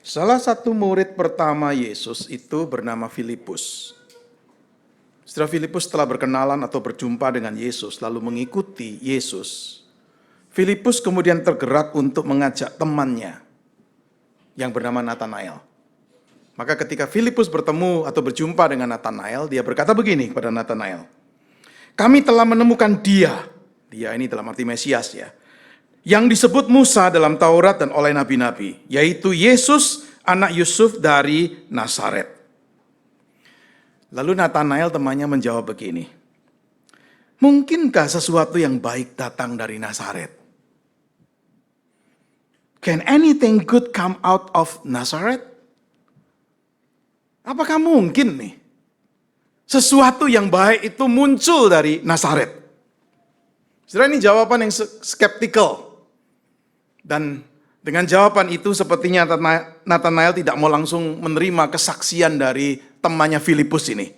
Salah satu murid pertama Yesus itu bernama Filipus. Setelah Filipus telah berkenalan atau berjumpa dengan Yesus, lalu mengikuti Yesus, Filipus kemudian tergerak untuk mengajak temannya yang bernama Nathanael. Maka ketika Filipus bertemu atau berjumpa dengan Nathanael, dia berkata begini kepada Nathanael, "Kami telah menemukan dia." Dia ini dalam arti Mesias ya. Yang disebut Musa dalam Taurat dan oleh nabi-nabi, yaitu Yesus anak Yusuf dari Nazaret. Lalu Nathanael temannya menjawab begini, "Mungkinkah sesuatu yang baik datang dari Nazaret? Can anything good come out of Nazareth?" Apakah mungkin nih sesuatu yang baik itu muncul dari Nazaret? Saudara, ini jawaban yang skeptikal. Dan dengan jawaban itu sepertinya Nathanael tidak mau langsung menerima kesaksian dari temannya Filipus ini.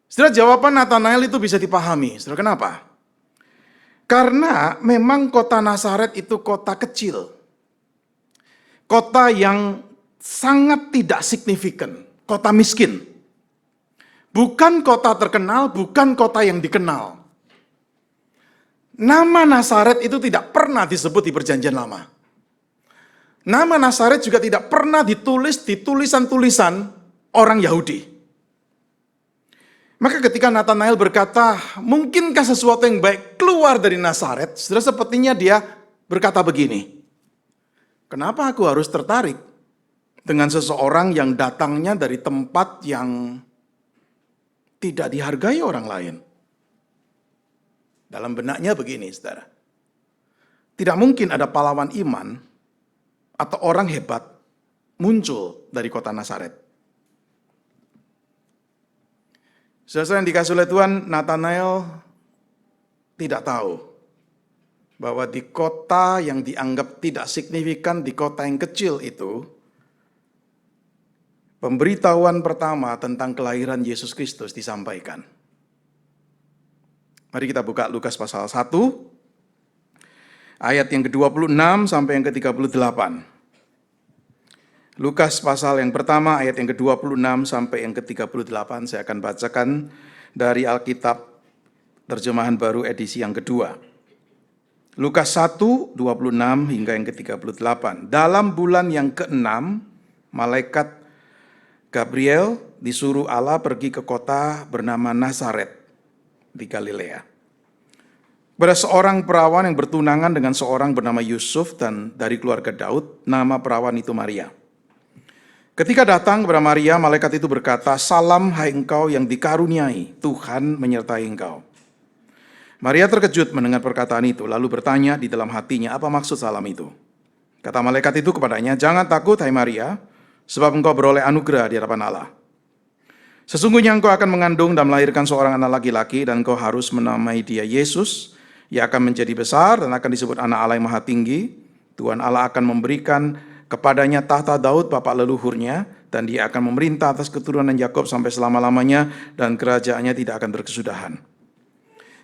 Saudara, jawaban Nathanael itu bisa dipahami. Saudara, kenapa? Karena memang kota Nazaret itu kota kecil. Kota yang sangat tidak signifikan. Kota miskin. Bukan kota terkenal, bukan kota yang dikenal. Nama Nazaret itu tidak pernah disebut di Perjanjian Lama. Nama Nazaret juga tidak pernah ditulis di tulisan-tulisan orang Yahudi. Maka ketika Nathanael berkata, "Mungkinkah sesuatu yang baik keluar dari Nazaret?" Saudara, sepertinya dia berkata begini, "Kenapa aku harus tertarik dengan seseorang yang datangnya dari tempat yang tidak dihargai orang lain?" Dalam benaknya begini, saudara. Tidak mungkin ada pahlawan iman atau orang hebat muncul dari kota Nazaret. Saudara yang dikasih oleh Tuhan, Nathanael tidak tahu bahwa di kota yang dianggap tidak signifikan, di kota yang kecil itu, pemberitahuan pertama tentang kelahiran Yesus Kristus disampaikan. Mari kita buka Lukas pasal 1, ayat yang ke-26 sampai yang ke-38. Lukas pasal yang pertama, ayat yang ke-26 sampai yang ke-38, saya akan bacakan dari Alkitab Terjemahan Baru edisi yang kedua. Lukas 1, 26 hingga yang ke-38. Dalam bulan yang ke-6, malaikat Gabriel disuruh Allah pergi ke kota bernama Nazaret di Galilea, pada seorang perawan yang bertunangan dengan seorang bernama Yusuf dan dari keluarga Daud, nama perawan itu Maria. Ketika datang kepada Maria, malaikat itu berkata, "Salam hai engkau yang dikaruniai, Tuhan menyertai engkau." Maria terkejut mendengar perkataan itu, lalu bertanya di dalam hatinya, apa maksud salam itu? Kata malaikat itu kepadanya, "Jangan takut hai Maria, sebab engkau beroleh anugerah di hadapan Allah. Sesungguhnya engkau akan mengandung dan melahirkan seorang anak laki-laki, dan engkau harus menamai dia Yesus. Ia akan menjadi besar dan akan disebut anak Allah yang maha tinggi. Tuhan Allah akan memberikan kepadanya tahta Daud bapak leluhurnya, dan dia akan memerintah atas keturunan Yakub sampai selama-lamanya, dan kerajaannya tidak akan berkesudahan."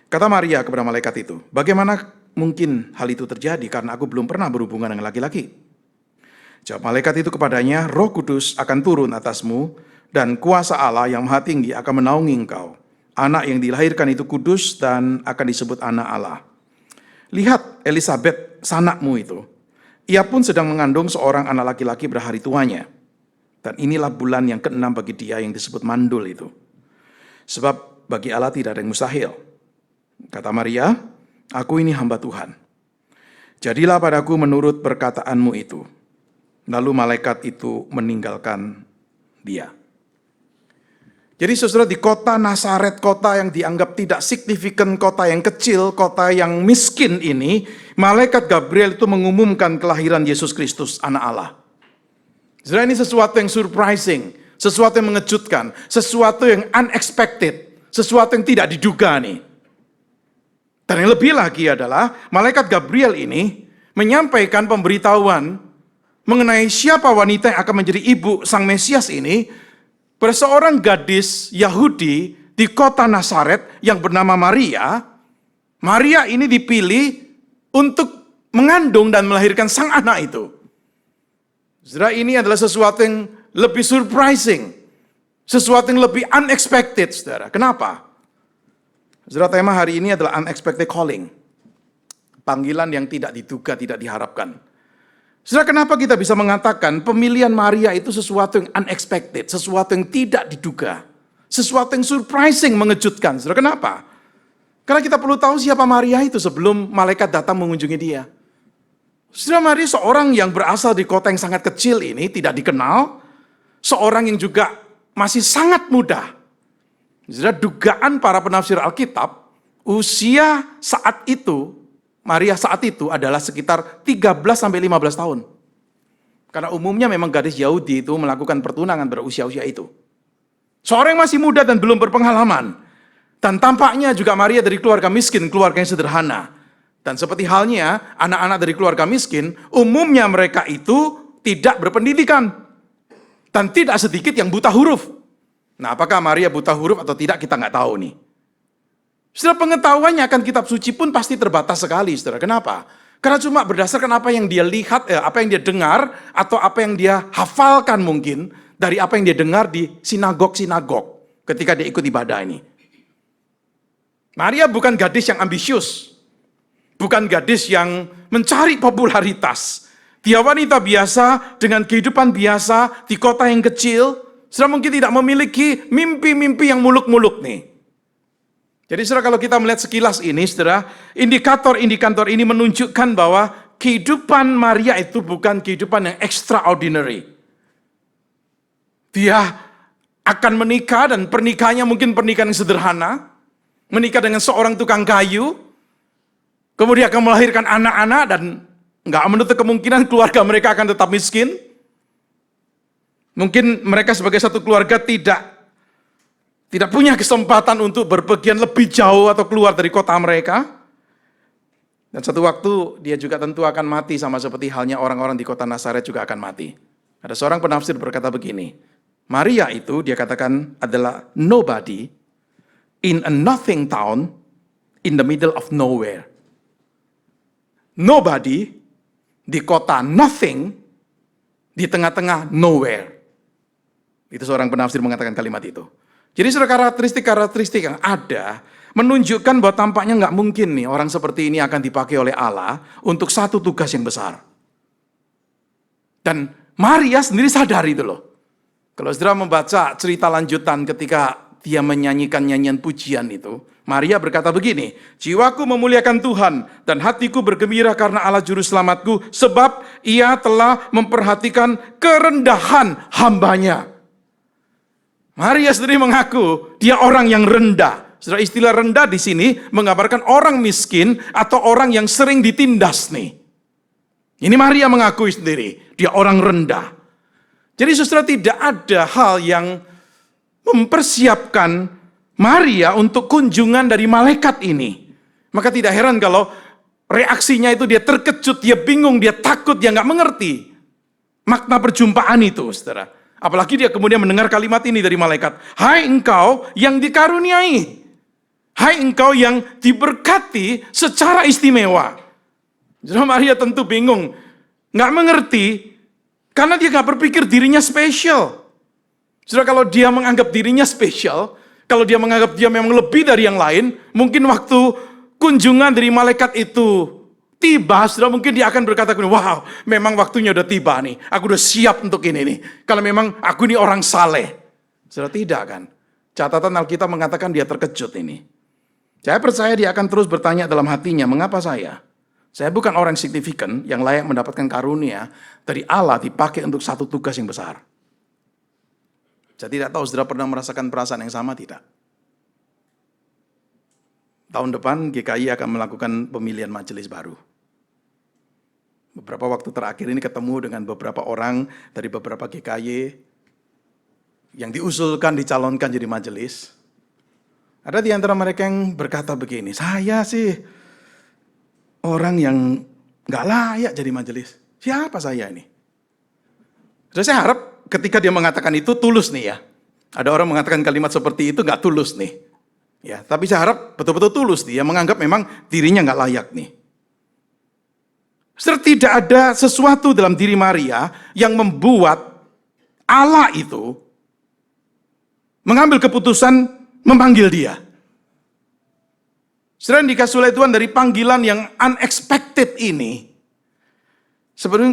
Kata Maria kepada malaikat itu, "Bagaimana mungkin hal itu terjadi, karena aku belum pernah berhubungan dengan laki-laki?" Jawab malaikat itu kepadanya, "Roh Kudus akan turun atasmu, dan kuasa Allah yang maha tinggi akan menaungi engkau. Anak yang dilahirkan itu kudus dan akan disebut anak Allah. Lihat Elisabet, sanakmu itu. Ia pun sedang mengandung seorang anak laki-laki berhari tuanya. Dan inilah bulan yang ke-6 bagi dia yang disebut mandul itu. Sebab bagi Allah tidak ada yang mustahil." Kata Maria, "Aku ini hamba Tuhan. Jadilah padaku menurut perkataanmu itu." Lalu malaikat itu meninggalkan dia. Jadi saudara, di kota Nazaret, kota yang dianggap tidak signifikan, kota yang kecil, kota yang miskin ini, malaikat Gabriel itu mengumumkan kelahiran Yesus Kristus, anak Allah. Saudara, ini sesuatu yang surprising, sesuatu yang mengejutkan, sesuatu yang unexpected, sesuatu yang tidak diduga nih. Dan yang lebih lagi adalah, malaikat Gabriel ini menyampaikan pemberitahuan mengenai siapa wanita yang akan menjadi ibu Sang Mesias ini, pada seorang gadis Yahudi di kota Nazaret yang bernama Maria. Maria ini dipilih untuk mengandung dan melahirkan sang anak itu. Saudara, ini adalah sesuatu yang lebih surprising. Sesuatu yang lebih unexpected, saudara. Kenapa? Saudara, tema hari ini adalah unexpected calling. Panggilan yang tidak diduga, tidak diharapkan. Saudara, kenapa kita bisa mengatakan pemilihan Maria itu sesuatu yang unexpected, sesuatu yang tidak diduga, sesuatu yang surprising, mengejutkan. Saudara, kenapa? Karena kita perlu tahu siapa Maria itu sebelum malaikat datang mengunjungi dia. Saudara, Maria seorang yang berasal di kota yang sangat kecil ini, tidak dikenal, seorang yang juga masih sangat muda. Saudara, dugaan para penafsir Alkitab, usia saat itu, Maria saat itu adalah sekitar 13-15 tahun. Karena umumnya memang gadis Yahudi itu melakukan pertunangan berusia-usia itu. Seorang yang masih muda dan belum berpengalaman. Dan tampaknya juga Maria dari keluarga miskin, keluarga yang sederhana. Dan seperti halnya anak-anak dari keluarga miskin, umumnya mereka itu tidak berpendidikan. Dan tidak sedikit yang buta huruf. Nah, apakah Maria buta huruf atau tidak kita nggak tahu nih. Setelah pengetahuannya akan kitab suci pun pasti terbatas sekali, saudara. Kenapa? Karena cuma berdasarkan apa yang dia lihat, apa yang dia dengar, atau apa yang dia hafalkan mungkin, dari apa yang dia dengar di sinagog-sinagog ketika dia ikut ibadah ini. Maria bukan gadis yang ambisius. Bukan gadis yang mencari popularitas. Dia wanita biasa, dengan kehidupan biasa, di kota yang kecil, saudara mungkin tidak memiliki mimpi-mimpi yang muluk-muluk nih. Jadi saudara, kalau kita melihat sekilas ini, saudara, indikator-indikator ini menunjukkan bahwa kehidupan Maria itu bukan kehidupan yang extraordinary. Dia akan menikah dan pernikahannya mungkin pernikahan yang sederhana, menikah dengan seorang tukang kayu, kemudian akan melahirkan anak-anak dan nggak menutup kemungkinan keluarga mereka akan tetap miskin. Mungkin mereka sebagai satu keluarga tidak punya kesempatan untuk berpergian lebih jauh atau keluar dari kota mereka. Dan satu waktu dia juga tentu akan mati sama seperti halnya orang-orang di kota Nazaret juga akan mati. Ada seorang penafsir berkata begini, Maria itu dia katakan adalah nobody in a nothing town in the middle of nowhere. Nobody di kota nothing di tengah-tengah nowhere. Itu seorang penafsir mengatakan kalimat itu. Jadi karakteristik-karakteristik yang ada menunjukkan bahwa tampaknya nggak mungkin nih orang seperti ini akan dipakai oleh Allah untuk satu tugas yang besar. Dan Maria sendiri sadar itu loh. Kalau saudara membaca cerita lanjutan ketika dia menyanyikan nyanyian pujian itu, Maria berkata begini, jiwaku memuliakan Tuhan dan hatiku bergembira karena Allah juru selamatku, sebab ia telah memperhatikan kerendahan hambanya. Maria sendiri mengaku dia orang yang rendah. Saudara, istilah rendah di sini menggambarkan orang miskin atau orang yang sering ditindas nih. Ini Maria mengakui sendiri, dia orang rendah. Jadi saudara, tidak ada hal yang mempersiapkan Maria untuk kunjungan dari malaikat ini. Maka tidak heran kalau reaksinya itu dia terkejut, dia bingung, dia takut, dia nggak mengerti makna perjumpaan itu, saudara. Apalagi dia kemudian mendengar kalimat ini dari malaikat. Hai engkau yang dikaruniai. Hai engkau yang diberkati secara istimewa. Saudara, Maria tentu bingung, nggak mengerti, karena dia nggak berpikir dirinya spesial. Saudara, kalau dia menganggap dirinya spesial, kalau dia menganggap dia memang lebih dari yang lain, mungkin waktu kunjungan dari malaikat itu tiba, saudara, mungkin dia akan berkata, wow, memang waktunya udah tiba nih, aku udah siap untuk ini nih, kalau memang aku ini orang saleh. Saudara, tidak kan? Catatan Alkitab mengatakan dia terkejut ini. Saya percaya dia akan terus bertanya dalam hatinya, mengapa saya? Saya bukan orang signifikan yang layak mendapatkan karunia dari Allah dipakai untuk satu tugas yang besar. Saya tidak tahu saudara pernah merasakan perasaan yang sama tidak? Tahun depan GKI akan melakukan pemilihan majelis baru. Beberapa waktu terakhir ini ketemu dengan beberapa orang dari beberapa GKI yang diusulkan, dicalonkan jadi majelis. Ada di antara mereka yang berkata begini, saya sih orang yang nggak layak jadi majelis. Siapa saya ini? Jadi saya harap ketika dia mengatakan itu tulus nih ya. Ada orang mengatakan kalimat seperti itu nggak tulus nih. Ya, tapi saya harap betul-betul tulus dia menganggap memang dirinya nggak layak nih. Saudara, tidak ada sesuatu dalam diri Maria yang membuat Allah itu mengambil keputusan memanggil dia. Saudara, yang dikasih oleh Tuhan dari panggilan yang unexpected ini,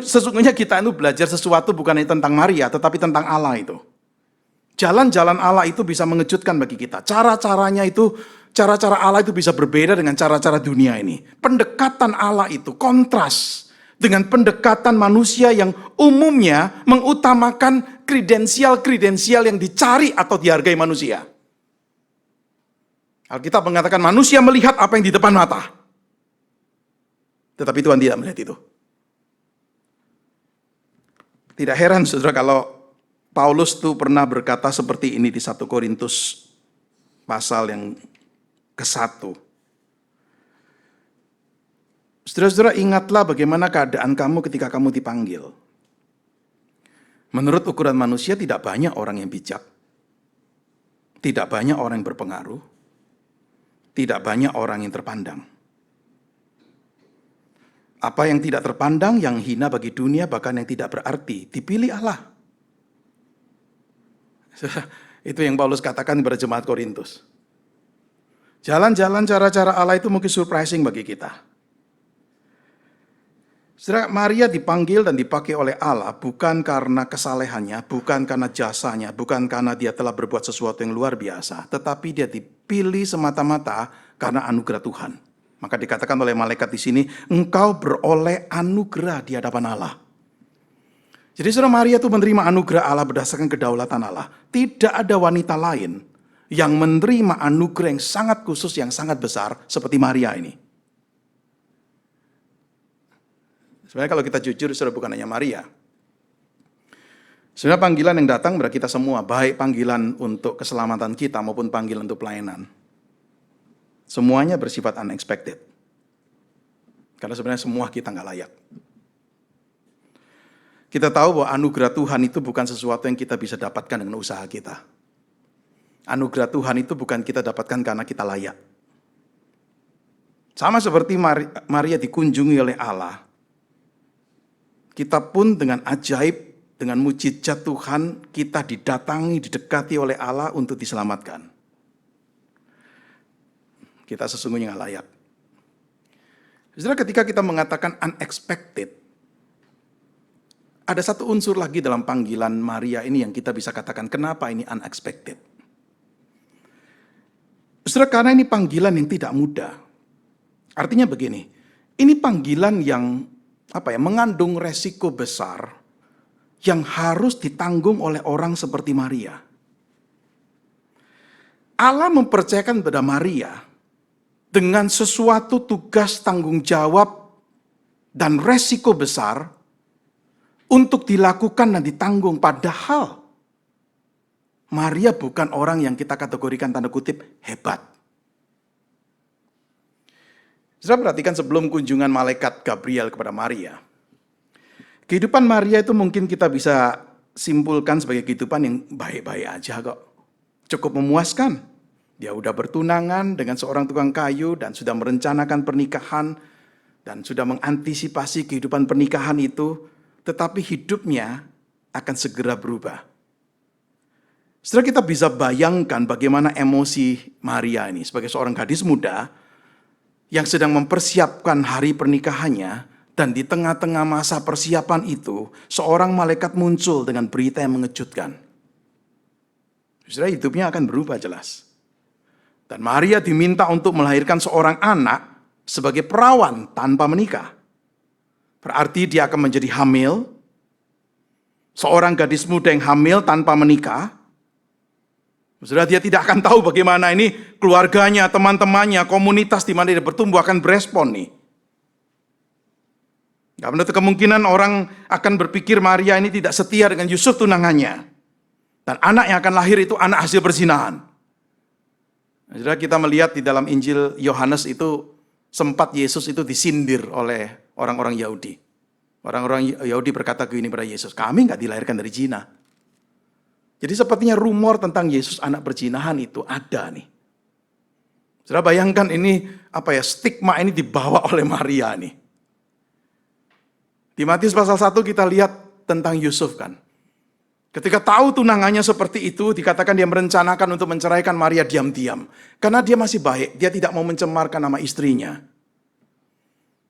sesungguhnya kita itu belajar sesuatu bukan hanya tentang Maria, tetapi tentang Allah itu. Jalan-jalan Allah itu bisa mengejutkan bagi kita. Cara-cara Allah itu bisa berbeda dengan cara-cara dunia ini. Pendekatan Allah itu kontras dengan pendekatan manusia yang umumnya mengutamakan kredensial-kredensial yang dicari atau dihargai manusia. Alkitab mengatakan manusia melihat apa yang di depan mata. Tetapi Tuhan tidak melihat itu. Tidak heran saudara kalau Paulus tuh pernah berkata seperti ini di 1 Korintus pasal yang ke-1. Saudara-saudara, ingatlah bagaimana keadaan kamu ketika kamu dipanggil. Menurut ukuran manusia tidak banyak orang yang bijak. Tidak banyak orang yang berpengaruh. Tidak banyak orang yang terpandang. Apa yang tidak terpandang, yang hina bagi dunia, bahkan yang tidak berarti, dipilih Allah. Itu yang Paulus katakan kepada jemaat Korintus. Jalan-jalan cara-cara Allah itu mungkin surprising bagi kita. Saudara, Maria dipanggil dan dipakai oleh Allah bukan karena kesalehannya, bukan karena jasanya, bukan karena dia telah berbuat sesuatu yang luar biasa, tetapi dia dipilih semata-mata karena anugerah Tuhan. Maka dikatakan oleh malaikat di sini, engkau beroleh anugerah di hadapan Allah. Jadi saudara, Maria itu menerima anugerah Allah berdasarkan kedaulatan Allah. Tidak ada wanita lain yang menerima anugerah yang sangat khusus, yang sangat besar seperti Maria ini. Sebenarnya kalau kita jujur, saudara, bukan hanya Maria. Sebenarnya panggilan yang datang kepada kita semua, baik panggilan untuk keselamatan kita maupun panggilan untuk pelayanan. Semuanya bersifat unexpected. Karena sebenarnya semua kita nggak layak. Kita tahu bahwa anugerah Tuhan itu bukan sesuatu yang kita bisa dapatkan dengan usaha kita. Anugerah Tuhan itu bukan kita dapatkan karena kita layak. Sama seperti Maria dikunjungi oleh Allah. Kita pun dengan ajaib, dengan mujizat Tuhan, kita didatangi, didekati oleh Allah untuk diselamatkan. Kita sesungguhnya nggak layak. Saudara, ketika kita mengatakan unexpected, ada satu unsur lagi dalam panggilan Maria ini yang kita bisa katakan kenapa ini unexpected. Saudara, karena ini panggilan yang tidak mudah. Artinya begini, ini panggilan yang mengandung resiko besar yang harus ditanggung oleh orang seperti Maria. Allah mempercayakan kepada Maria dengan sesuatu tugas tanggung jawab dan resiko besar untuk dilakukan dan ditanggung. Padahal Maria bukan orang yang kita kategorikan tanda kutip hebat. Saudara, perhatikan sebelum kunjungan malaikat Gabriel kepada Maria. Kehidupan Maria itu mungkin kita bisa simpulkan sebagai kehidupan yang baik-baik aja kok. Cukup memuaskan. Dia udah bertunangan dengan seorang tukang kayu dan sudah merencanakan pernikahan dan sudah mengantisipasi kehidupan pernikahan itu, tetapi hidupnya akan segera berubah. Setelah kita bisa bayangkan bagaimana emosi Maria ini sebagai seorang gadis muda yang sedang mempersiapkan hari pernikahannya, dan di tengah-tengah masa persiapan itu, seorang malaikat muncul dengan berita yang mengejutkan. Setelah hidupnya akan berubah jelas. Dan Maria diminta untuk melahirkan seorang anak sebagai perawan tanpa menikah. Berarti dia akan menjadi hamil. Seorang gadis muda yang hamil tanpa menikah. Saudara, dia tidak akan tahu bagaimana ini keluarganya, teman-temannya, komunitas di mana dia bertumbuh akan berespon nih. Gak menutup kemungkinan orang akan berpikir Maria ini tidak setia dengan Yusuf tunangannya. Dan anak yang akan lahir itu anak hasil perzinahan. Saudara, kita melihat di dalam Injil Yohanes itu sempat Yesus itu disindir oleh orang-orang Yahudi. Orang-orang Yahudi berkata begini pada Yesus, kami nggak dilahirkan dari zina. Jadi sepertinya rumor tentang Yesus anak perzinahan itu ada nih. Saudara, bayangkan ini stigma ini dibawa oleh Maria nih. Di Matius pasal 1 kita lihat tentang Yusuf kan. Ketika tahu tunangannya seperti itu, dikatakan dia merencanakan untuk menceraikan Maria diam-diam. Karena dia masih baik, dia tidak mau mencemarkan nama istrinya.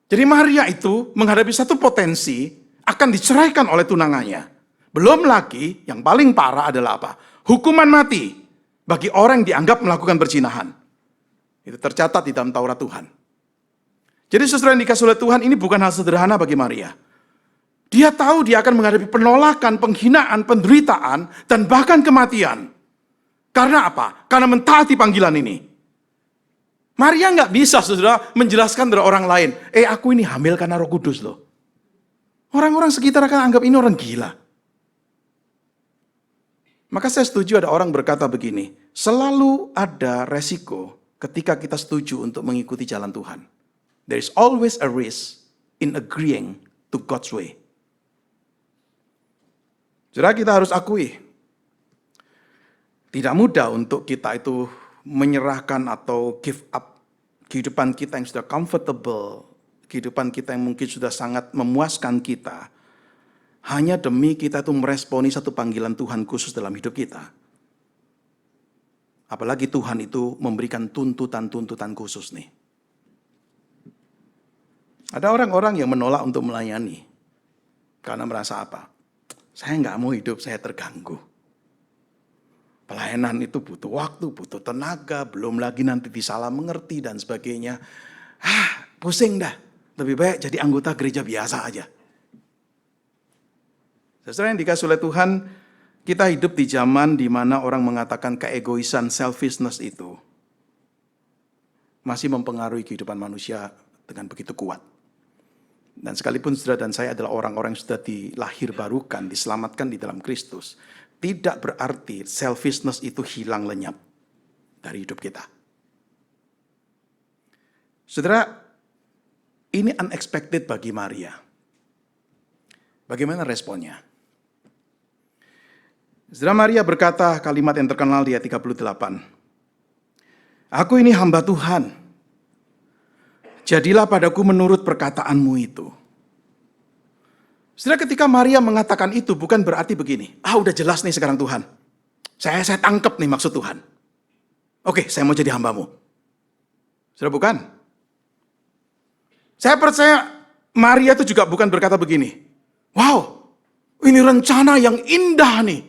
Jadi Maria itu menghadapi satu potensi akan diceraikan oleh tunangannya. Belum lagi, yang paling parah adalah apa? Hukuman mati bagi orang yang dianggap melakukan perzinahan. Itu tercatat di dalam Taurat Tuhan. Jadi saudara yang dikasih oleh Tuhan, ini bukan hal sederhana bagi Maria. Dia tahu dia akan menghadapi penolakan, penghinaan, penderitaan, dan bahkan kematian. Karena apa? Karena mentaati panggilan ini. Maria nggak bisa, saudara, menjelaskan dari orang lain. Aku ini hamil karena Roh Kudus loh. Orang-orang sekitar akan anggap ini orang gila. Maka saya setuju ada orang berkata begini, selalu ada resiko ketika kita setuju untuk mengikuti jalan Tuhan. There is always a risk in agreeing to God's way. Saudara, kita harus akui, tidak mudah untuk kita itu menyerahkan atau give up kehidupan kita yang sudah comfortable, kehidupan kita yang mungkin sudah sangat memuaskan kita, hanya demi kita itu meresponi satu panggilan Tuhan khusus dalam hidup kita. Apalagi Tuhan itu memberikan tuntutan-tuntutan khusus nih. Ada orang-orang yang menolak untuk melayani, karena merasa apa? Saya nggak mau hidup, saya terganggu. Pelayanan itu butuh waktu, butuh tenaga, belum lagi nanti disalah mengerti dan sebagainya. Pusing dah. Lebih baik jadi anggota gereja biasa aja. Saudara yang dikasih oleh Tuhan, kita hidup di zaman di mana orang mengatakan keegoisan, selfishness itu masih mempengaruhi kehidupan manusia dengan begitu kuat. Dan sekalipun saudara dan saya adalah orang-orang yang sudah dilahir barukan, diselamatkan di dalam Kristus, tidak berarti selfishness itu hilang lenyap dari hidup kita. Saudara, ini unexpected bagi Maria. Bagaimana responnya? Saudara, Maria berkata kalimat yang terkenal di ayat 38. Aku ini hamba Tuhan. Jadilah padaku menurut perkataanmu itu. Saudara, ketika Maria mengatakan itu bukan berarti begini. Udah jelas nih sekarang Tuhan. Saya tangkap nih maksud Tuhan. Oke, saya mau jadi hambamu. Saudara, bukan. Saya percaya Maria itu juga bukan berkata begini. Wow, ini rencana yang indah nih.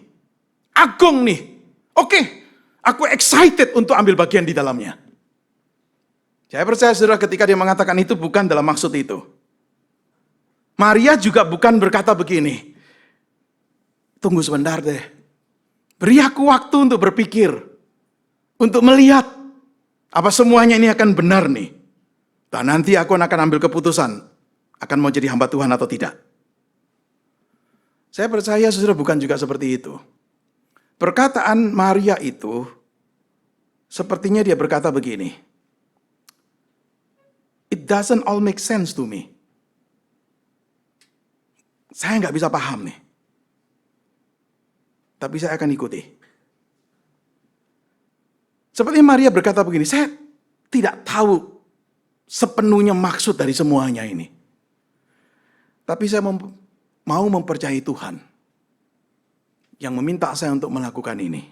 Agung nih. Oke, aku excited untuk ambil bagian di dalamnya. Saya percaya saudara ketika dia mengatakan itu bukan dalam maksud itu. Maria juga bukan berkata begini. Tunggu sebentar deh. Beri aku waktu untuk berpikir. Untuk melihat. Apa semuanya ini akan benar nih. Dan nanti aku akan ambil keputusan. Akan mau jadi hamba Tuhan atau tidak. Saya percaya saudara bukan juga seperti itu. Perkataan Maria itu. Sepertinya dia berkata begini. It doesn't all make sense to me. Saya nggak bisa paham nih. Tapi saya akan ikuti. Seperti Maria berkata begini, saya tidak tahu sepenuhnya maksud dari semuanya ini. Tapi saya mau mempercayai Tuhan yang meminta saya untuk melakukan ini.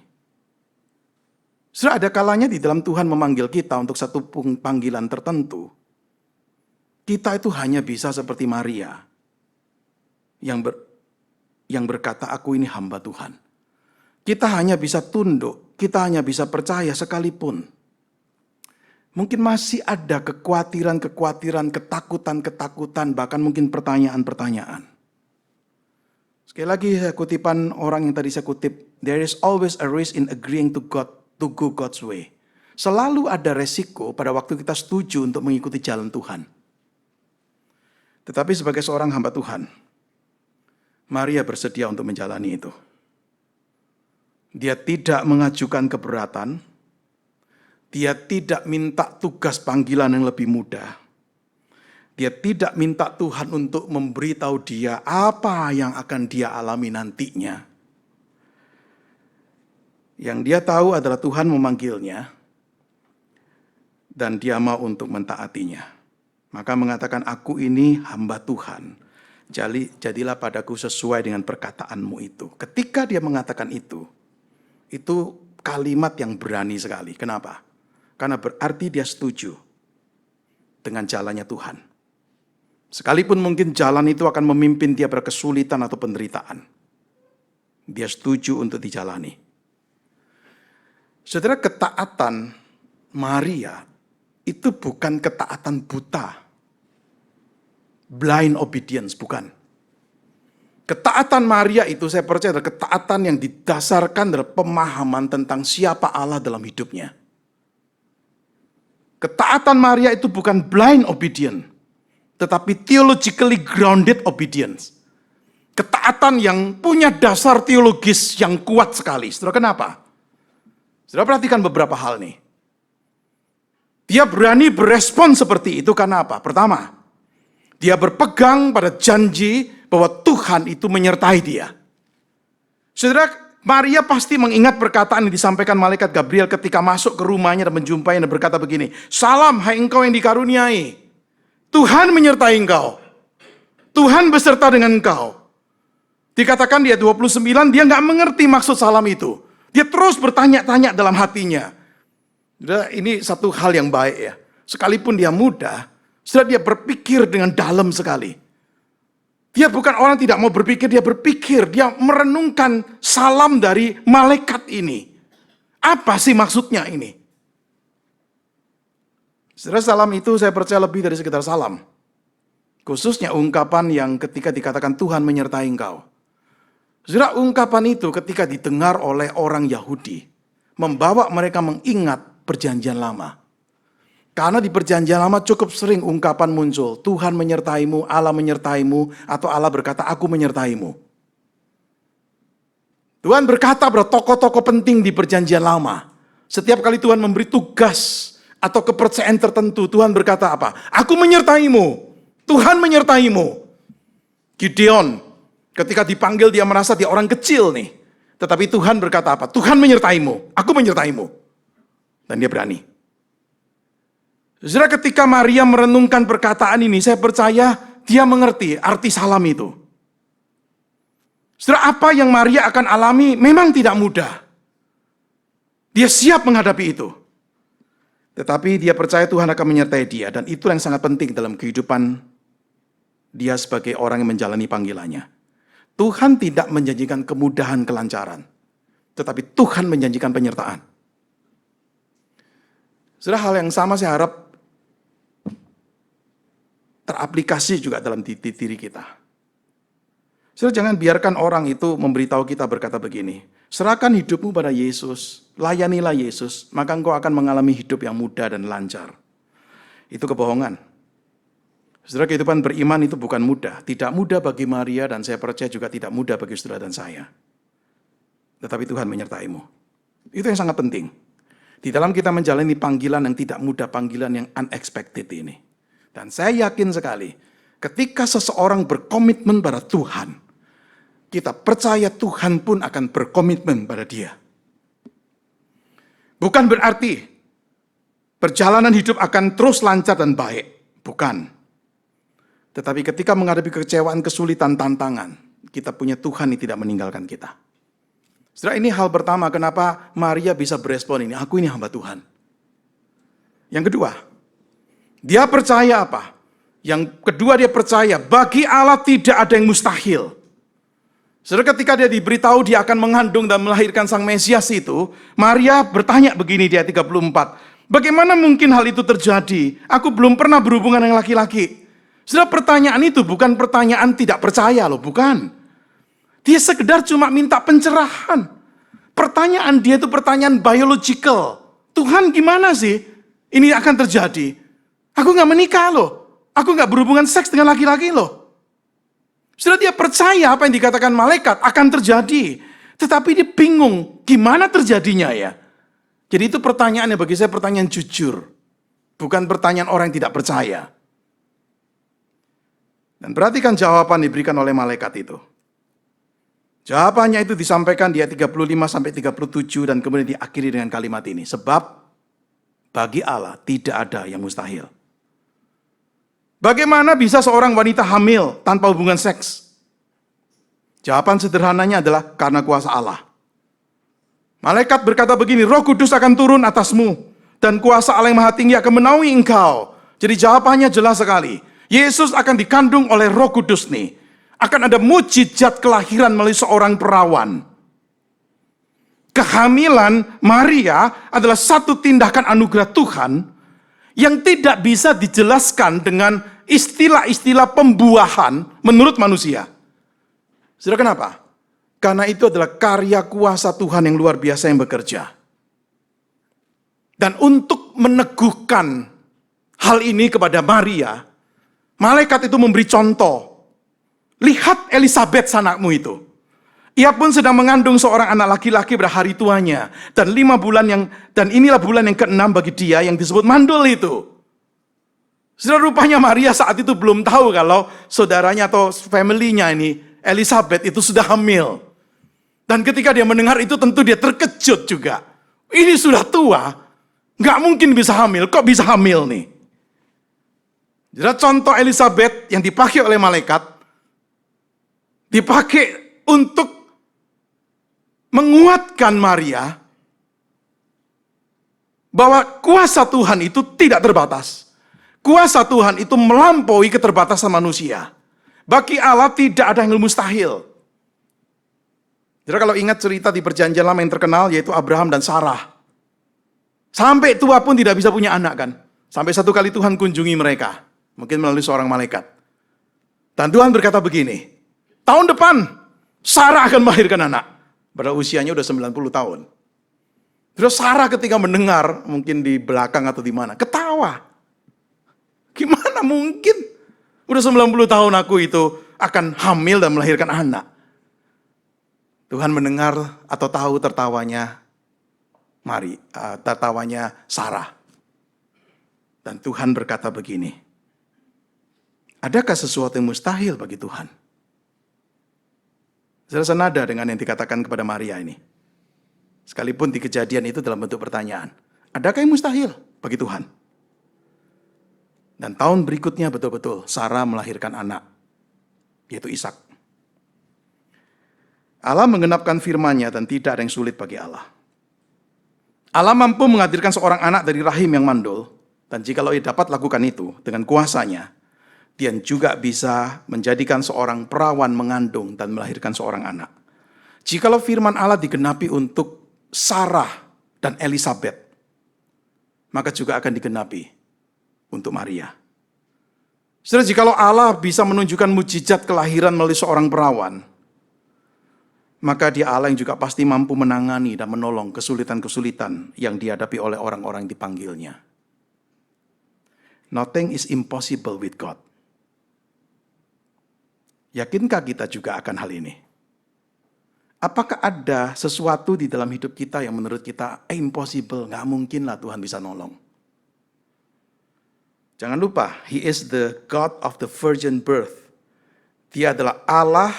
Sudah ada kalanya di dalam Tuhan memanggil kita untuk satu panggilan tertentu. Kita itu hanya bisa seperti Maria yang berkata, aku ini hamba Tuhan. Kita hanya bisa tunduk, kita hanya bisa percaya sekalipun. Mungkin masih ada kekhawatiran, ketakutan, bahkan mungkin pertanyaan-pertanyaan. Sekali lagi kutipan orang yang tadi saya kutip, there is always a risk in agreeing to go God's way. Selalu ada resiko pada waktu kita setuju untuk mengikuti jalan Tuhan. Tetapi sebagai seorang hamba Tuhan, Maria bersedia untuk menjalani itu. Dia tidak mengajukan keberatan, dia tidak minta tugas panggilan yang lebih mudah. Dia tidak minta Tuhan untuk memberitahu dia apa yang akan dia alami nantinya. Yang dia tahu adalah Tuhan memanggilnya, dan dia mau untuk mentaatinya. Maka mengatakan, aku ini hamba Tuhan. Jadilah padaku sesuai dengan perkataanmu itu. Ketika dia mengatakan itu kalimat yang berani sekali. Kenapa? Karena berarti dia setuju dengan jalannya Tuhan. Sekalipun mungkin jalan itu akan memimpin dia berkesulitan atau penderitaan, dia setuju untuk dijalani. Saudara, ketaatan Maria itu bukan ketaatan buta, blind obedience, bukan. Ketaatan Maria itu saya percaya adalah ketaatan yang didasarkan dari pemahaman tentang siapa Allah dalam hidupnya. Ketaatan Maria itu bukan blind obedience, tetapi theologically grounded obedience. Ketaatan yang punya dasar teologis yang kuat sekali. Saudara, kenapa? Saudara perhatikan beberapa hal nih. Dia berani berespon seperti itu karena apa? Pertama, dia berpegang pada janji bahwa Tuhan itu menyertai dia. Saudara, Maria pasti mengingat perkataan yang disampaikan malaikat Gabriel ketika masuk ke rumahnya dan menjumpai dan berkata begini, "Salam, hai engkau yang dikaruniai. Tuhan menyertai engkau. Tuhan beserta dengan engkau." Dikatakan di ayat 29, dia nggak mengerti maksud salam itu. Dia terus bertanya-tanya dalam hatinya. Ini satu hal yang baik ya. Sekalipun dia muda, sudah dia berpikir dengan dalam sekali. Dia bukan orang tidak mau berpikir, dia berpikir, dia merenungkan salam dari malaikat ini. Apa sih maksudnya ini? Setelah salam itu saya percaya lebih dari sekedar salam. Khususnya ungkapan yang ketika dikatakan Tuhan menyertai engkau. Saudara, ungkapan itu ketika didengar oleh orang Yahudi, membawa mereka mengingat perjanjian lama. Karena di perjanjian lama cukup sering ungkapan muncul, Tuhan menyertaimu, Allah menyertaimu, atau Allah berkata, aku menyertaimu. Tuhan berkata pada tokoh-tokoh penting di perjanjian lama. Setiap kali Tuhan memberi tugas atau kepercayaan tertentu, Tuhan berkata apa? Aku menyertaimu, Tuhan menyertaimu. Gideon, ketika dipanggil dia merasa dia orang kecil nih. Tetapi Tuhan berkata apa? Tuhan menyertaimu, aku menyertaimu. Dan dia berani. Saudara, ketika Maria merenungkan perkataan ini, saya percaya dia mengerti arti salam itu. Saudara, apa yang Maria akan alami memang tidak mudah. Dia siap menghadapi itu. Tetapi dia percaya Tuhan akan menyertai dia. Dan itu yang sangat penting dalam kehidupan dia sebagai orang yang menjalani panggilannya. Tuhan tidak menjanjikan kemudahan, kelancaran. Tetapi Tuhan menjanjikan penyertaan. Saudara, hal yang sama saya harap teraplikasi juga dalam diri kita. Saudara, jangan biarkan orang itu memberitahu kita berkata begini, serahkan hidupmu pada Yesus, layanilah Yesus, maka engkau akan mengalami hidup yang mudah dan lancar. Itu kebohongan. Saudara, kehidupan beriman itu bukan mudah. Tidak mudah bagi Maria dan saya percaya juga tidak mudah bagi saudara dan saya. Tetapi Tuhan menyertaimu. Itu yang sangat penting. Di dalam kita menjalani panggilan yang tidak mudah, panggilan yang unexpected ini. Dan saya yakin sekali, ketika seseorang berkomitmen pada Tuhan, kita percaya Tuhan pun akan berkomitmen pada dia. Bukan berarti perjalanan hidup akan terus lancar dan baik. Bukan. Tetapi ketika menghadapi kekecewaan, kesulitan, tantangan, kita punya Tuhan yang tidak meninggalkan kita. Saudara, ini hal pertama kenapa Maria bisa berespon ini. Aku ini hamba Tuhan. Yang kedua, dia percaya apa? Yang kedua dia percaya, bagi Allah tidak ada yang mustahil. Saudara, ketika dia diberitahu dia akan mengandung dan melahirkan Sang Mesias itu, Maria bertanya begini di ayat 34. Bagaimana mungkin hal itu terjadi? Aku belum pernah berhubungan dengan laki-laki. Saudara, pertanyaan itu bukan pertanyaan tidak percaya loh, bukan. Dia sekedar cuma minta pencerahan. Pertanyaan dia itu pertanyaan biological. Tuhan, gimana sih ini akan terjadi? Aku nggak menikah loh. Aku nggak berhubungan seks dengan laki-laki loh. Sudah dia percaya apa yang dikatakan malaikat akan terjadi. Tetapi dia bingung gimana terjadinya ya. Jadi itu pertanyaannya bagi saya pertanyaan jujur. Bukan pertanyaan orang yang tidak percaya. Dan perhatikan jawaban diberikan oleh malaikat itu. Jawabannya itu disampaikan di ayat 35-37 dan kemudian diakhiri dengan kalimat ini. Sebab bagi Allah tidak ada yang mustahil. Bagaimana bisa seorang wanita hamil tanpa hubungan seks? Jawaban sederhananya adalah karena kuasa Allah. Malaikat berkata begini, Roh Kudus akan turun atasmu, dan kuasa Allah yang Maha Tinggi akan menaungi engkau. Jadi jawabannya jelas sekali. Yesus akan dikandung oleh Roh Kudus nih. Akan ada mujizat kelahiran melalui seorang perawan. Kehamilan Maria adalah satu tindakan anugerah Tuhan yang tidak bisa dijelaskan dengan istilah-istilah pembuahan menurut manusia. Saudara, kenapa? Karena itu adalah karya kuasa Tuhan yang luar biasa yang bekerja. Dan untuk meneguhkan hal ini kepada Maria, malaikat itu memberi contoh. Lihat Elisabeth anakmu itu. Ia pun sedang mengandung seorang anak laki-laki pada hari tuanya. Dan inilah bulan yang ke-6 bagi dia yang disebut mandul itu. Saudara, rupanya Maria saat itu belum tahu kalau saudaranya atau family-nya ini, Elisabeth itu sudah hamil. Dan ketika dia mendengar itu tentu dia terkejut juga. Ini sudah tua, nggak mungkin bisa hamil, kok bisa hamil nih? Jadi contoh Elisabeth yang dipakai oleh malaikat, dipakai untuk menguatkan Maria bahwa kuasa Tuhan itu tidak terbatas. Kuasa Tuhan itu melampaui keterbatasan manusia. Bagi Allah tidak ada yang mustahil. Jadi kalau ingat cerita di Perjanjian Lama yang terkenal yaitu Abraham dan Sarah. Sampai tua pun tidak bisa punya anak kan. Sampai satu kali Tuhan kunjungi mereka. Mungkin melalui seorang malaikat. Dan Tuhan berkata begini, tahun depan Sarah akan melahirkan anak. Pada usianya udah 90 tahun. Terus Sarah ketika mendengar, mungkin di belakang atau di mana, ketawa. Gimana mungkin? Udah 90 tahun aku itu akan hamil dan melahirkan anak. Tuhan mendengar atau tahu tertawanya tertawanya Sarah. Dan Tuhan berkata begini, adakah sesuatu yang mustahil bagi Tuhan? Saya senada dengan yang dikatakan kepada Maria ini. Sekalipun di kejadian itu dalam bentuk pertanyaan. Adakah yang mustahil bagi Tuhan? Dan tahun berikutnya betul-betul Sarah melahirkan anak. Yaitu Ishak. Allah menggenapkan firman-Nya dan tidak ada yang sulit bagi Allah. Allah mampu menghadirkan seorang anak dari rahim yang mandul. Dan jikalau ia dapat lakukan itu dengan kuasanya, dia juga bisa menjadikan seorang perawan mengandung dan melahirkan seorang anak. Jikalau firman Allah digenapi untuk Sarah dan Elisabeth, maka juga akan digenapi untuk Maria. Saudara, jikalau Allah bisa menunjukkan mujizat kelahiran melalui seorang perawan, maka dia Allah yang juga pasti mampu menangani dan menolong kesulitan-kesulitan yang dihadapi oleh orang-orang yang dipanggilnya. Nothing is impossible with God. Yakinkah kita juga akan hal ini? Apakah ada sesuatu di dalam hidup kita yang menurut kita impossible, nggak mungkin lah Tuhan bisa nolong? Jangan lupa, He is the God of the virgin birth. Dia adalah Allah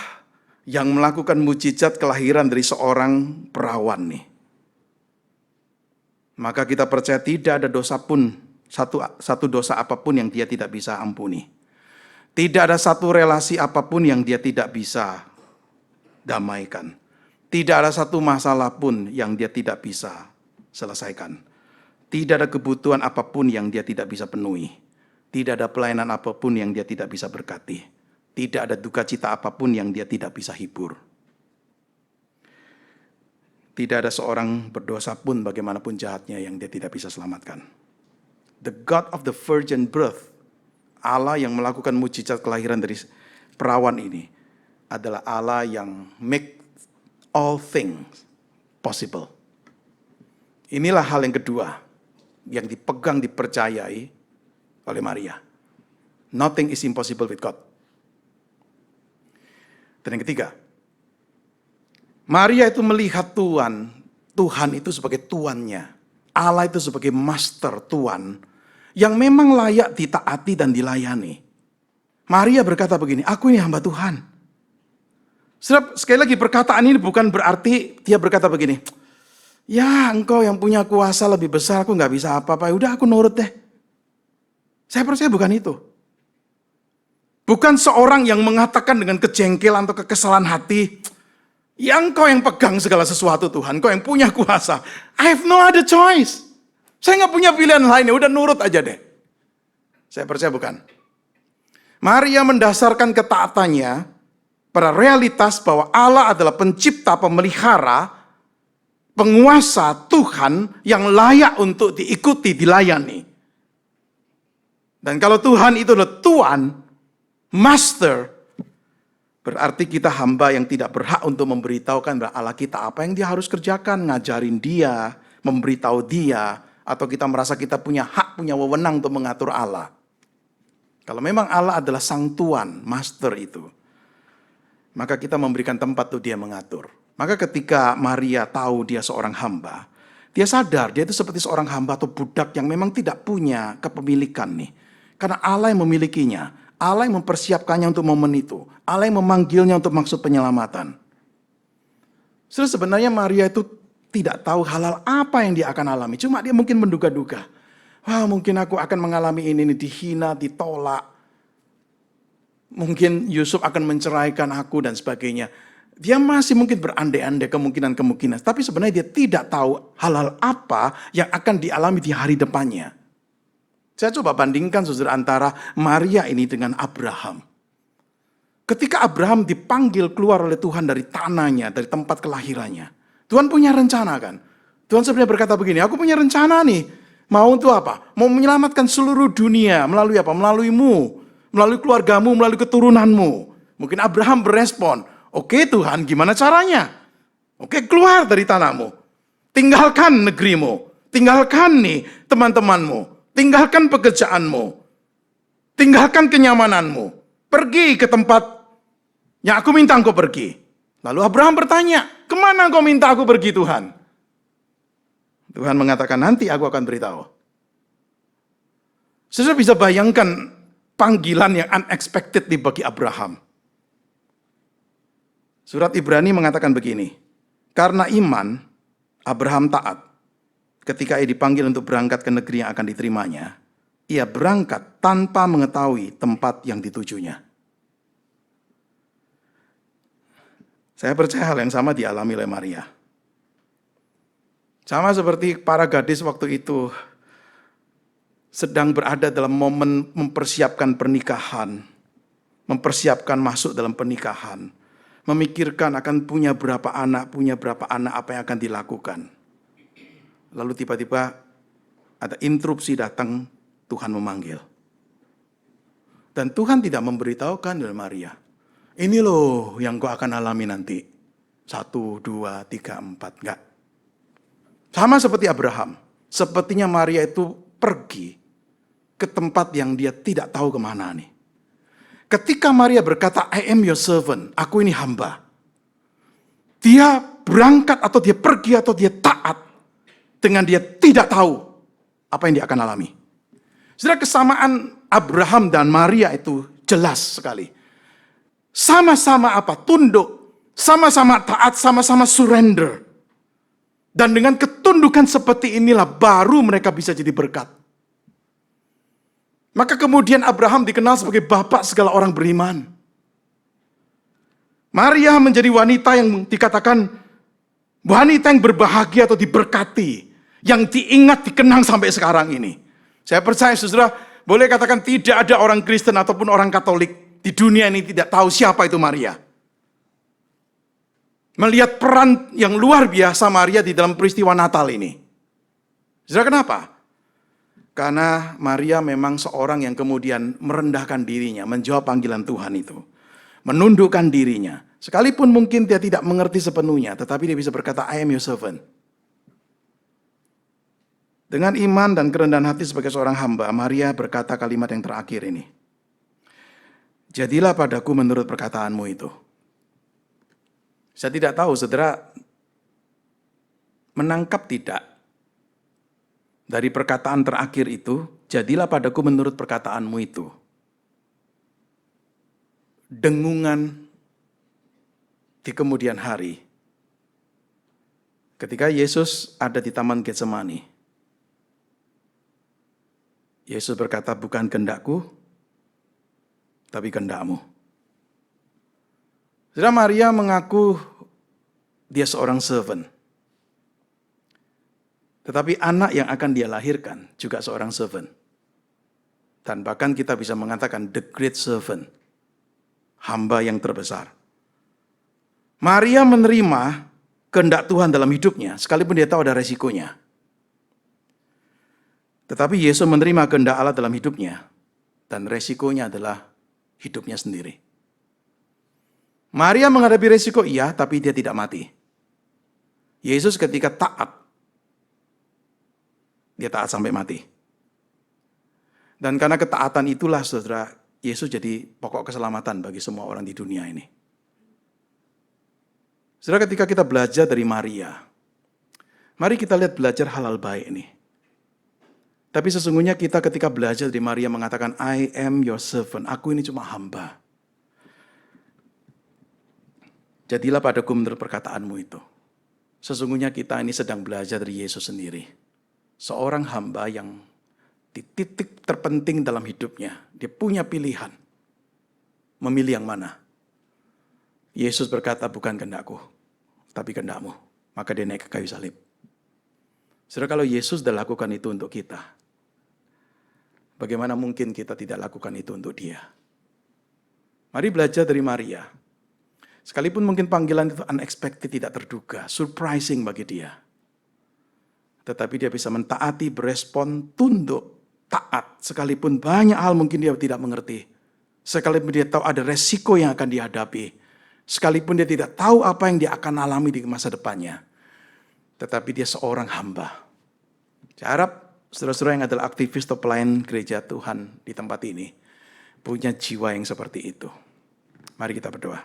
yang melakukan mujizat kelahiran dari seorang perawan nih. Maka kita percaya tidak ada dosa pun, satu dosa apapun yang Dia tidak bisa ampuni. Tidak ada satu relasi apapun yang Dia tidak bisa damaikan. Tidak ada satu masalah pun yang Dia tidak bisa selesaikan. Tidak ada kebutuhan apapun yang Dia tidak bisa penuhi. Tidak ada pelayanan apapun yang Dia tidak bisa berkati. Tidak ada duka cita apapun yang Dia tidak bisa hibur. Tidak ada seorang berdosa pun bagaimanapun jahatnya yang Dia tidak bisa selamatkan. The God of the virgin birth, Allah yang melakukan mujizat kelahiran dari perawan ini adalah Allah yang make all things possible. Inilah hal yang kedua yang dipegang, dipercayai oleh Maria. Nothing is impossible with God. Dan yang ketiga, Maria itu melihat Tuhan itu sebagai tuannya. Allah itu sebagai master, tuan, yang memang layak ditaati dan dilayani. Maria berkata begini, aku ini hamba Tuhan. Sekali lagi perkataan ini bukan berarti dia berkata begini, ya engkau yang punya kuasa lebih besar, aku gak bisa apa-apa, udah aku nurut deh. Saya percaya bukan itu. Bukan seorang yang mengatakan dengan kejengkelan atau kekesalan hati, ya Engkau yang pegang segala sesuatu Tuhan, Engkau yang punya kuasa. I have no other choice. Saya nggak punya pilihan lain, ya udah nurut aja deh. Saya percaya bukan. Maria mendasarkan ketaatannya pada realitas bahwa Allah adalah pencipta, pemelihara, penguasa, Tuhan yang layak untuk diikuti, dilayani. Dan kalau Tuhan itu adalah Tuhan, Master, berarti kita hamba yang tidak berhak untuk memberitahukan kepada Allah kita apa yang dia harus kerjakan, ngajarin dia, memberitahu dia, atau kita merasa kita punya hak, punya wewenang untuk mengatur Allah. Kalau memang Allah adalah sang Tuan, Master itu, maka kita memberikan tempat untuk dia mengatur. Maka ketika Maria tahu dia seorang hamba, dia sadar dia itu seperti seorang hamba atau budak yang memang tidak punya kepemilikan nih. Karena Allah yang memilikinya, Allah yang mempersiapkannya untuk momen itu, Allah yang memanggilnya untuk maksud penyelamatan. Sebenarnya Maria itu tidak tahu hal-hal apa yang dia akan alami, cuma dia mungkin menduga-duga. Wah, mungkin aku akan mengalami ini, dihina, ditolak. Mungkin Yusuf akan menceraikan aku dan sebagainya. Dia masih mungkin berandai-andai kemungkinan-kemungkinan. Tapi sebenarnya dia tidak tahu hal-hal apa yang akan dialami di hari depannya. Saya coba bandingkan saudara antara Maria ini dengan Abraham. Ketika Abraham dipanggil keluar oleh Tuhan dari tanahnya, dari tempat kelahirannya. Tuhan punya rencana kan? Tuhan sebenarnya berkata begini, aku punya rencana nih. Mau untuk apa? Mau menyelamatkan seluruh dunia. Melalui apa? Melaluimu. Melalui keluargamu, melalui keturunanmu. Mungkin Abraham berespon, oke Tuhan, gimana caranya? Oke, keluar dari tanahmu. Tinggalkan negerimu. Tinggalkan nih teman-temanmu. Tinggalkan pekerjaanmu. Tinggalkan kenyamananmu. Pergi ke tempat yang aku minta engkau pergi. Lalu Abraham bertanya, kemana engkau minta aku pergi Tuhan? Tuhan mengatakan, nanti aku akan beritahu. Saudara bisa bayangkan panggilan yang unexpected bagi Abraham. Surat Ibrani mengatakan begini, karena iman, Abraham taat. Ketika ia dipanggil untuk berangkat ke negeri yang akan diterimanya, ia berangkat tanpa mengetahui tempat yang ditujunya. Saya percaya hal yang sama dialami oleh Maria. Sama seperti para gadis waktu itu sedang berada dalam momen mempersiapkan pernikahan, mempersiapkan masuk dalam pernikahan, memikirkan akan punya berapa anak, apa yang akan dilakukan. Lalu tiba-tiba ada interupsi datang, Tuhan memanggil. Dan Tuhan tidak memberitahukan dari Maria, ini loh yang kau akan alami nanti. 1, 2, 3, 4, enggak. Sama seperti Abraham, sepertinya Maria itu pergi ke tempat yang dia tidak tahu kemana nih. Ketika Maria berkata, I am your servant, aku ini hamba. Dia berangkat atau dia pergi atau dia taat dengan dia tidak tahu apa yang dia akan alami. Saudara, kesamaan Abraham dan Maria itu jelas sekali. Sama-sama apa? Tunduk. Sama-sama taat, sama-sama surrender. Dan dengan ketundukan seperti inilah baru mereka bisa jadi berkat. Maka kemudian Abraham dikenal sebagai bapak segala orang beriman. Maria menjadi wanita yang dikatakan wanita yang berbahagia atau diberkati. Yang diingat, dikenang sampai sekarang ini. Saya percaya saudara, boleh katakan tidak ada orang Kristen ataupun orang Katolik di dunia ini tidak tahu siapa itu Maria. Melihat peran yang luar biasa Maria di dalam peristiwa Natal ini. Saudara, kenapa? Karena Maria memang seorang yang kemudian merendahkan dirinya, menjawab panggilan Tuhan itu. Menundukkan dirinya. Sekalipun mungkin dia tidak mengerti sepenuhnya, tetapi dia bisa berkata, I am your servant. Dengan iman dan kerendahan hati sebagai seorang hamba, Maria berkata kalimat yang terakhir ini. Jadilah padaku menurut perkataanmu itu. Saya tidak tahu, saudara, menangkap tidak dari perkataan terakhir itu, jadilah padaku menurut perkataanmu itu. Dengungan di kemudian hari, ketika Yesus ada di Taman Getsemani, Yesus berkata, bukan kehendakku, tapi kehendak-Mu. Saudara, Maria mengaku dia seorang servant. Tetapi anak yang akan dia lahirkan juga seorang servant. Dan bahkan kita bisa mengatakan the great servant. Hamba yang terbesar. Maria menerima kehendak Tuhan dalam hidupnya, sekalipun dia tahu ada resikonya. Tetapi Yesus menerima kehendak Allah dalam hidupnya, dan resikonya adalah hidupnya sendiri. Maria menghadapi resiko iya, tapi dia tidak mati. Yesus ketika taat, dia taat sampai mati. Dan karena ketaatan itulah, saudara, Yesus jadi pokok keselamatan bagi semua orang di dunia ini. Saudara, ketika kita belajar dari Maria, mari kita lihat belajar hal-hal baik ini. Tapi sesungguhnya kita ketika belajar dari Maria mengatakan, I am your servant, aku ini cuma hamba. Jadilah padaku menurut perkataanmu itu. Sesungguhnya kita ini sedang belajar dari Yesus sendiri. Seorang hamba yang di titik terpenting dalam hidupnya, dia punya pilihan. Memilih yang mana? Yesus berkata, bukan kehendakku, tapi kehendakmu. Maka dia naik ke kayu salib. Saudara, kalau Yesus sudah lakukan itu untuk kita, bagaimana mungkin kita tidak lakukan itu untuk dia? Mari belajar dari Maria. Sekalipun mungkin panggilan itu unexpected, tidak terduga, surprising bagi dia. Tetapi dia bisa mentaati, berespon, tunduk, taat. Sekalipun banyak hal mungkin dia tidak mengerti. Sekalipun dia tahu ada resiko yang akan dihadapi. Sekalipun dia tidak tahu apa yang dia akan alami di masa depannya. Tetapi dia seorang hamba. Saya harap saudara-saudara yang adalah aktivis atau pelayan gereja Tuhan di tempat ini punya jiwa yang seperti itu. Mari kita berdoa.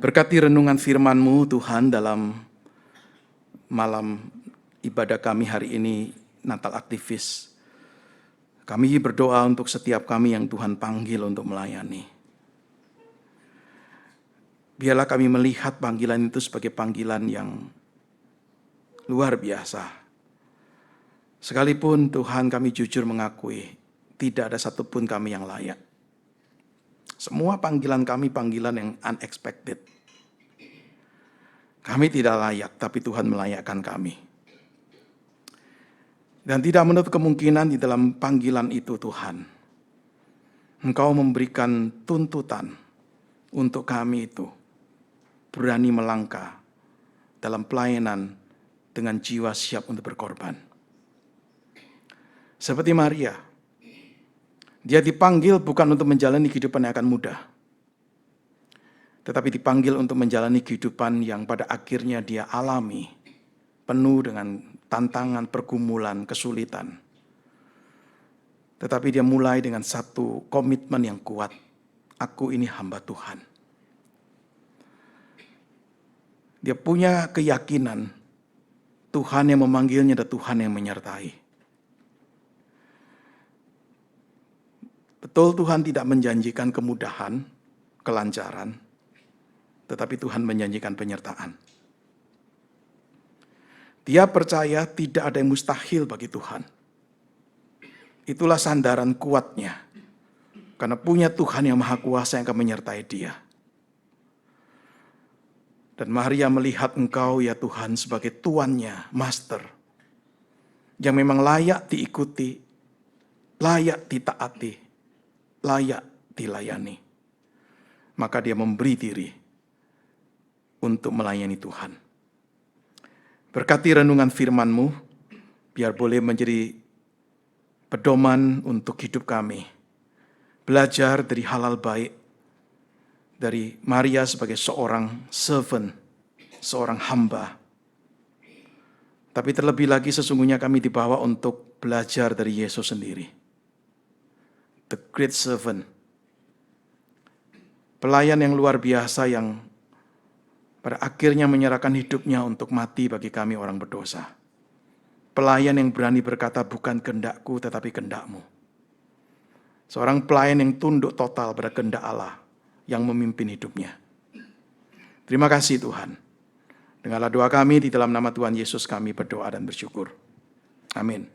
Berkati renungan firman-Mu Tuhan dalam malam ibadah kami hari ini, Natal aktivis. Kami berdoa untuk setiap kami yang Tuhan panggil untuk melayani. Biarlah kami melihat panggilan itu sebagai panggilan yang luar biasa. Sekalipun Tuhan kami jujur mengakui, tidak ada satupun kami yang layak. Semua panggilan kami panggilan yang unexpected. Kami tidak layak, tapi Tuhan melayakkan kami. Dan tidak menutup kemungkinan di dalam panggilan itu Tuhan, Engkau memberikan tuntutan untuk kami itu berani melangkah dalam pelayanan dengan jiwa siap untuk berkorban. Seperti Maria, dia dipanggil bukan untuk menjalani kehidupan yang akan mudah, tetapi dipanggil untuk menjalani kehidupan yang pada akhirnya dia alami, penuh dengan tantangan, pergumulan, kesulitan. Tetapi dia mulai dengan satu komitmen yang kuat. Aku ini hamba Tuhan. Dia punya keyakinan Tuhan yang memanggilnya dan Tuhan yang menyertai. Betul, Tuhan tidak menjanjikan kemudahan, kelancaran, tetapi Tuhan menjanjikan penyertaan. Dia percaya tidak ada yang mustahil bagi Tuhan. Itulah sandaran kuatnya. Karena punya Tuhan yang maha kuasa yang akan menyertai dia. Dan Maria melihat Engkau ya Tuhan sebagai tuannya, master. Yang memang layak diikuti, layak ditaati, layak dilayani. Maka dia memberi diri untuk melayani Tuhan. Berkati renungan firman-Mu, biar boleh menjadi pedoman untuk hidup kami. Belajar dari hal-hal baik, dari Maria sebagai seorang servant, seorang hamba. Tapi terlebih lagi sesungguhnya kami dibawa untuk belajar dari Yesus sendiri. The great servant. Pelayan yang luar biasa yang pada akhirnya menyerahkan hidupnya untuk mati bagi kami orang berdosa. Pelayan yang berani berkata, bukan kehendakku tetapi kehendak-Mu. Seorang pelayan yang tunduk total pada kehendak Allah yang memimpin hidupnya. Terima kasih Tuhan. Dengarlah doa kami di dalam nama Tuhan Yesus kami berdoa dan bersyukur. Amin.